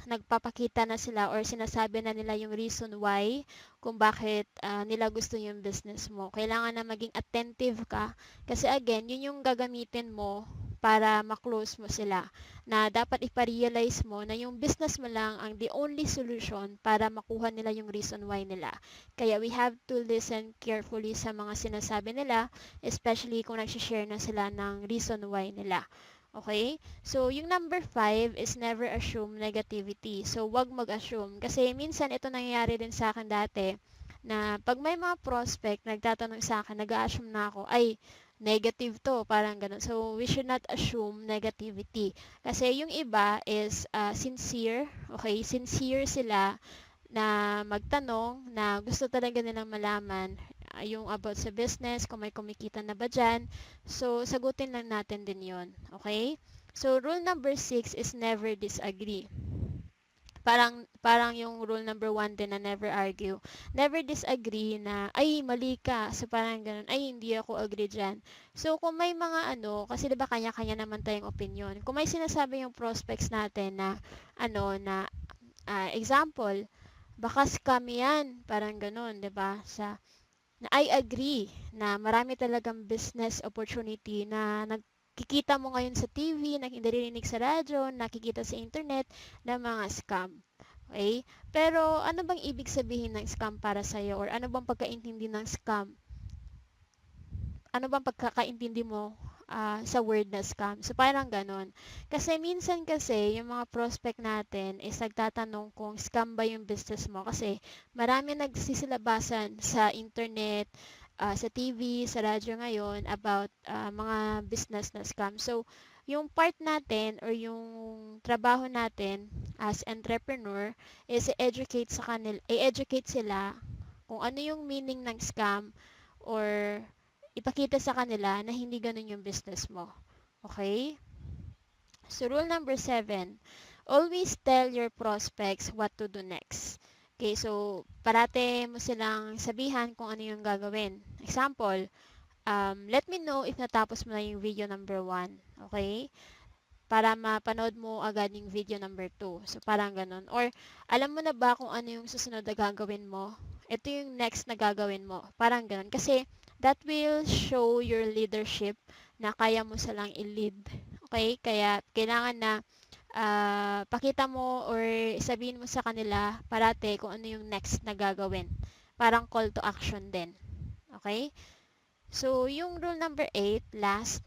nagpapakita na sila or sinasabi na nila yung reason why kung bakit nila gusto yung business mo. Kailangan na maging attentive ka kasi again, yun yung gagamitin mo para ma-close mo sila na dapat iparealize mo na yung business mo lang ang the only solution para makuha nila yung reason why nila. Kaya we have to listen carefully sa mga sinasabi nila, especially kung nagsishare na sila ng reason why nila. Okay? So, yung number 5 is never assume negativity. So, wag mag-assume. Kasi minsan ito nangyayari din sa akin dati na pag may mga prospect nagtatanong sa akin, nag-assume na ako, ay, negative to, parang ganun. So, we should not assume negativity. Kasi yung iba is sincere, okay? Sincere sila na magtanong na gusto talaga nilang malaman yung about sa business, kung may kumikita na ba dyan. So, sagutin lang natin din yon. Okay? So, rule number 6 is never disagree. Parang yung rule number 1 din na never argue. Never disagree na, ay, mali ka. So, parang ganun, ay, hindi ako agree dyan. So, kung may mga kasi diba kanya-kanya naman tayong opinion. Kung may sinasabi yung prospects natin na, example, baka scam yan. Parang ganun, diba? Na I agree na marami talagang business opportunity na nakikita mo ngayon sa TV, naririnig sa radyo, nakikita sa internet na mga scam. Okay? Pero ano bang ibig sabihin ng scam para sa'yo? Or ano bang pagkaintindi ng scam? Ano bang pagkakaintindi mo sa word na scam? So, parang ganon. Kasi minsan kasi, yung mga prospect natin is nagtatanong kung scam ba yung business mo. Kasi marami nagsisilabasan sa internet, sa TV, sa radyo ngayon about mga business na scam. So, yung part natin or yung trabaho natin as entrepreneur is i-educate sila kung ano yung meaning ng scam or ipakita sa kanila na hindi ganun yung business mo. Okay? So, rule number 7, always tell your prospects what to do next. Okay, so, parate mo silang sabihan kung ano yung gagawin. Example, let me know if natapos mo na yung video number 1. Okay? Para mapanood mo agad yung video number 2. So, parang ganun. Or, alam mo na ba kung ano yung susunod na gagawin mo? Ito yung next na gagawin mo. Parang ganun. Kasi, that will show your leadership na kaya mo silang i-lead. Okay? Kaya kailangan na pakita mo or sabihin mo sa kanila parate kung ano yung next na gagawin. Parang call to action din. Okay? So, yung rule number 8, last,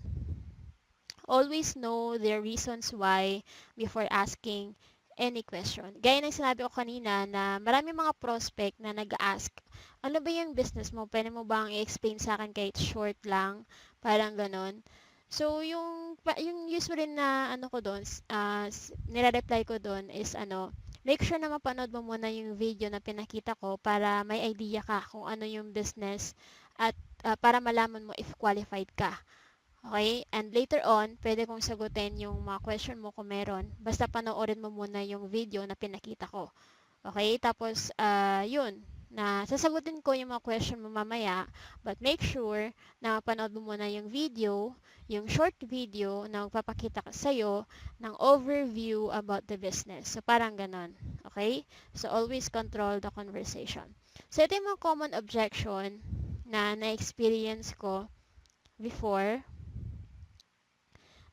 always know their reasons why before asking any question. Gaya ng sinabi ko kanina na marami mga prospect na nag-ask, ano ba yung business mo? Pwede mo bang i-explain sa akin kahit short lang? Parang ganon. So, yung usually na ano ko doon, nire-reply ko doon is make sure na mapanood mo muna yung video na pinakita ko para may idea ka kung ano yung business at para malaman mo if qualified ka. Okay? And later on, pwede kong sagutin yung mga question mo kung meron. Basta panoorin mo muna yung video na pinakita ko. Okay? Tapos, yun, na sasagutin ko yung mga question mo mamaya, but make sure na mapanood mo muna yung video, yung short video na magpapakita sa'yo ng overview about the business. So, parang ganon. Okay? So, always control the conversation. So, ito yung mga common objection na na-experience ko before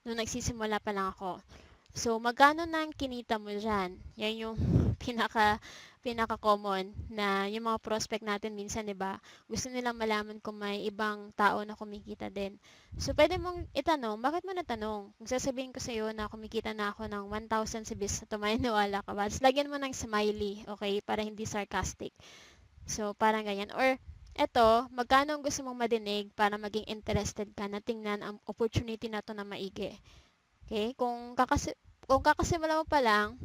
nung nagsisimula pa lang ako. So, magkano na ang kinita mo dyan? Yan yung pinaka-common na yung mga prospect natin minsan, 'di ba? Gusto nilang malaman kung may ibang tao na kumikita din. So, pwede mong itanong, bakit mo natanong? Kung sasabihin ko sa iyo na kumikita na ako ng 1,000 sa business na to, maniniwala ka ba? Tapos, lagyan mo ng smiley, okay? Para hindi sarcastic. So, parang ganyan. Or, eto, magkano ang gusto mong madinig para maging interested ka na tingnan ang opportunity na to na maigi. Okay? Kung kakasimula mo pa lang,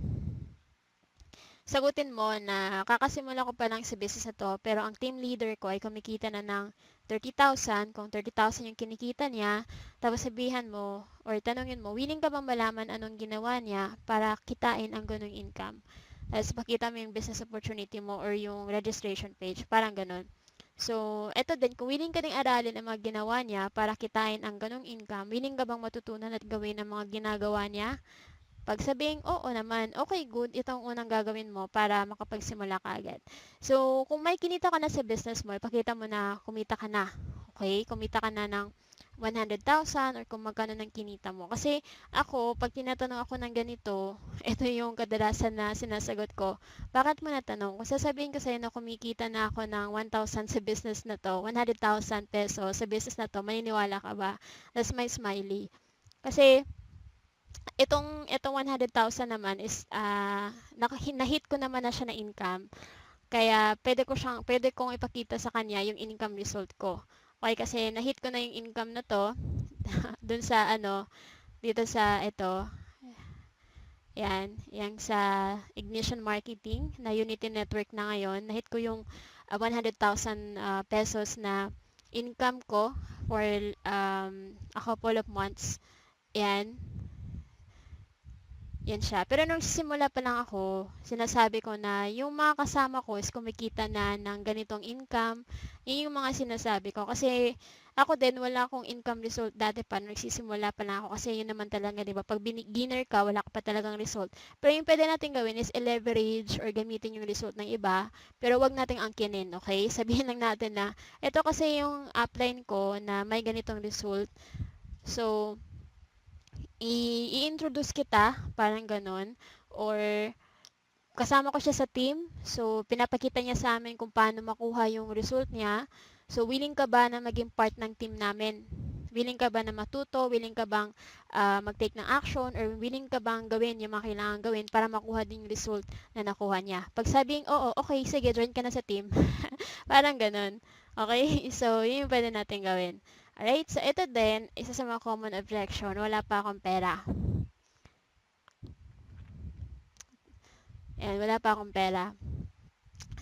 sagutin mo na kakasimula ko pa lang sa business na to, pero ang team leader ko ay kumikita na ng 30,000. Kung 30,000 yung kinikita niya, tapos sabihan mo or tanungin mo, willing ka bang malaman anong ginawa niya para kitain ang ganung income? Tapos pakita mo yung business opportunity mo or yung registration page, parang ganun. So, eto din, kung willing ka ding aralin ang mga ginawa niya para kitain ang ganong income, willing ka bang matutunan at gawin ang mga ginagawa niya? Pag sabing, oo naman, okay, good, ito ang unang gagawin mo para makapagsimula ka agad. So, kung may kinita ka na sa business mo, ipakita mo na kumita ka na. Okay? Kumita ka na ng 100,000 or kung magkano ng kinita mo. Kasi ako, pag tinatanong ako ng ganito, ito yung kadalasan na sinasagot ko. Bakit mo natanong? Kung sasabihin ko sa'yo na kumikita na ako ng 1,000 sa business na to, 100,000 pesos sa business na to, maniniwala ka ba? That's my smiley. Kasi, itong 100,000 naman is na-hit ko naman na siya na income. Kaya pwede kong ipakita sa kanya yung income result ko. Okay, kasi na-hit ko na yung income na to dun sa dito sa ito. Yan sa Ignition Marketing na Unity Network na ngayon. Na-hit ko yung 100,000 pesos na income ko for a couple of months. Yan. Yan siya. Pero nung simula pa lang ako, sinasabi ko na yung mga kasama ko is kumikita na ng ganitong income. Yun yung mga sinasabi ko. Kasi ako din, wala akong income result dati pa. Nung nagsisimula pa lang ako. Kasi yun naman talaga, di ba? Pag beginner ka, wala ka pa talagang result. Pero yung pwede natin gawin is leverage or gamitin yung result ng iba. Pero wag nating angkinin, okay? Sabihin lang natin na, ito kasi yung upline ko na may ganitong result. So, i-introduce kita, parang ganon, or kasama ko siya sa team, so pinapakita niya sa amin kung paano makuha yung result niya. So, willing ka ba na maging part ng team namin? Willing ka ba na matuto? Willing ka bang mag-take ng action? Or willing ka bang gawin yung mga kailangan gawin para makuha din yung result na nakuha niya? Pag sabing, oo, okay, sige, join ka na sa team. Parang ganun. Okay? So, yun yung pwede natin gawin. Alright? So, ito din, isa sa mga common objection, wala pa akong pera. Ayan, wala pa akong pera.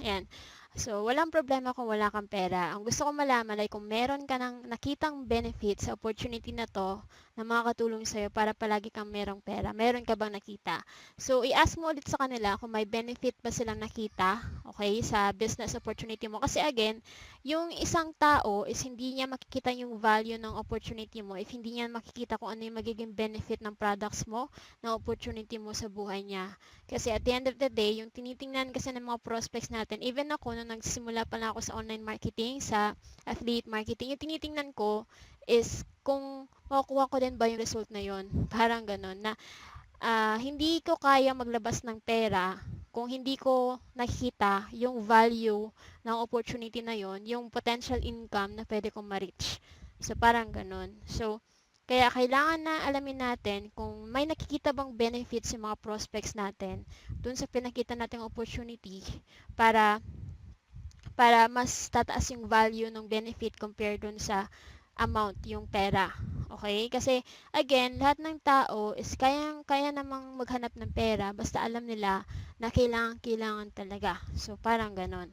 Ayan. So, walang problema kung wala kang pera. Ang gusto ko malaman ay kung meron ka ng nakitang benefit sa opportunity na to na makakatulong sa'yo para palagi kang merong pera. Meron ka bang nakita? So, i-ask mo ulit sa kanila kung may benefit ba silang nakita, okay, sa business opportunity mo. Kasi again, yung isang tao is hindi niya makikita yung value ng opportunity mo if hindi niya makikita kung ano yung magiging benefit ng products mo, ng opportunity mo sa buhay niya. Kasi at the end of the day, yung tinitingnan kasi ng mga prospects natin, even ako, nung nagsimula pa lang ako sa online marketing, sa affiliate marketing, yung tinitingnan ko is kung makukuha ko din ba yung result na yon. Parang ganun na hindi ko kaya maglabas ng pera kung hindi ko nakikita yung value ng opportunity na yon, yung potential income na pwede kong ma-reach. So, parang ganun. So, kaya kailangan na alamin natin kung may nakikita bang benefits yung mga prospects natin dun sa pinakita nating opportunity para mas tataas yung value ng benefit compared dun sa amount, yung pera. Okay? Kasi, again, lahat ng tao is kaya namang maghanap ng pera basta alam nila na kailangan talaga. So, parang ganon.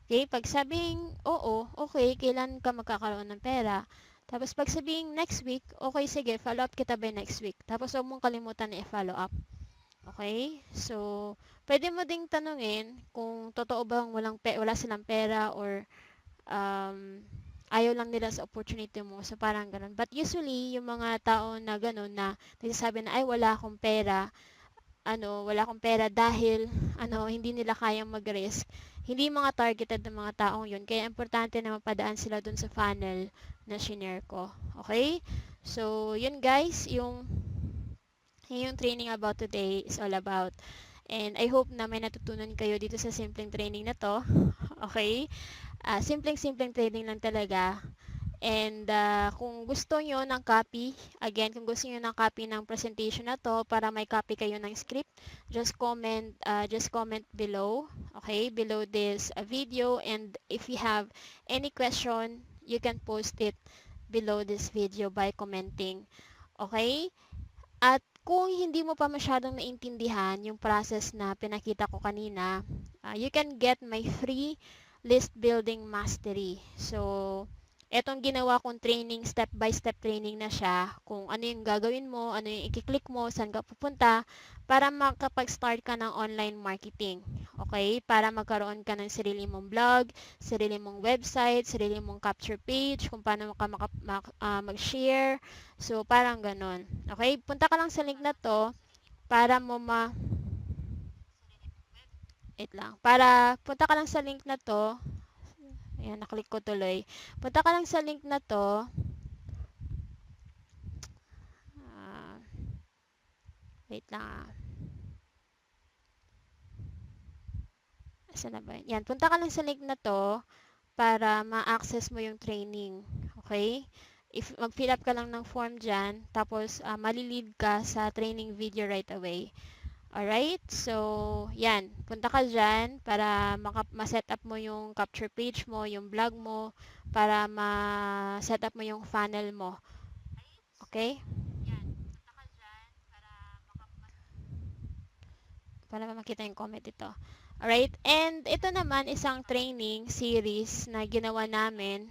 Okay? Pag sabing, oo, okay, kailan ka magkakaroon ng pera? Tapos pag sabing next week, okay, sige, follow up kita by next week. Tapos huwag mong kalimutan na i-follow up. Okay? So, pwede mo ding tanungin kung totoo bang wala silang pera or um, ayaw lang nila sa opportunity mo. So, parang ganun. But usually, yung mga tao na ganun na nagsasabi na, ay, wala akong pera dahil, hindi nila kayang mag-risk. Hindi mga targeted ng mga taong yun. Kaya, importante na mapadaan sila dun sa funnel na shinare ko. Okay? So, yun guys, yung training about today is all about. And I hope na may natutunan kayo dito sa simpleng training na to. Okay? Simpleng-simpleng training lang talaga. And kung gusto nyo ng copy, again, kung gusto nyo ng copy ng presentation na to para may copy kayo ng script, just comment below, okay, below this video. And if you have any question, you can post it below this video by commenting. Okay? At kung hindi mo pa masyadong naintindihan yung process na pinakita ko kanina, you can get my free list building mastery. So, etong ginawa kong training, step-by-step training na siya, kung ano yung gagawin mo, ano yung i-click mo, saan ka pupunta, para makapag-start ka ng online marketing. Okay? Para magkaroon ka ng sarili mong blog, sarili mong website, sarili mong capture page, kung paano ka mag-share. So, parang ganun. Okay? Punta ka lang sa link na to para mo wait lang. Punta ka lang sa link na to. Ayan, naklik ko tuloy. Punta ka lang sa link na to. Ah, wait lang ah. Saan na ba? Yan, punta ka lang sa link na to para ma-access mo yung training. Okay? If mag-fill up ka lang ng form dyan, tapos malilid ka sa training video right away. Alright? So, yan. Punta ka dyan para ma-set up mo yung capture page mo, yung blog mo, para ma-set up mo yung funnel mo. Okay? Para makita yung comment ito. Alright? And ito naman isang training series na ginawa namin.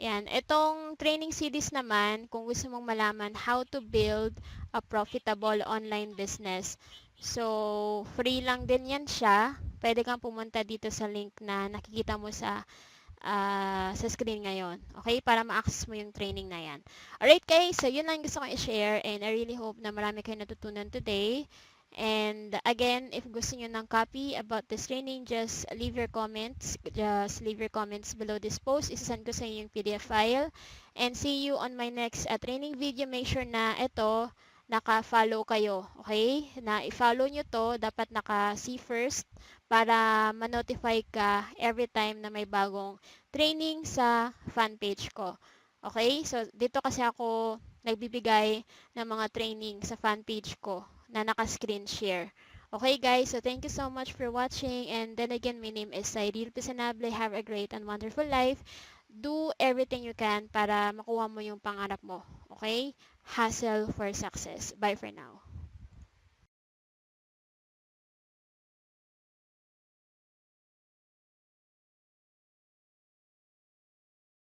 Yan. Itong training series naman, kung gusto mong malaman how to build a profitable online business. So, free lang din yan siya. Pwede kang pumunta dito sa link na nakikita mo sa screen ngayon. Okay? Para ma-access mo yung training na yan. Alright guys, so yun lang gusto kong i-share and I really hope na marami kayo natutunan today. And again, if gusto nyo ng copy about this training, just leave your comments. Just leave your comments below this post. Isasend ko sa inyo yung PDF file. And see you on my next training video. Make sure na ito, naka-follow kayo. Okay? Na i-follow nyo to, dapat naka-see first para ma-notify ka every time na may bagong training sa fan page ko. Okay? So, dito kasi ako nagbibigay ng mga training sa fan page ko na naka-screen share. Okay guys, so thank you so much for watching, and then again, my name is Cyril Pisanable. Have a great and wonderful life. Do everything you can para makuha mo yung pangarap mo. Okay? Hustle for success. Bye for now.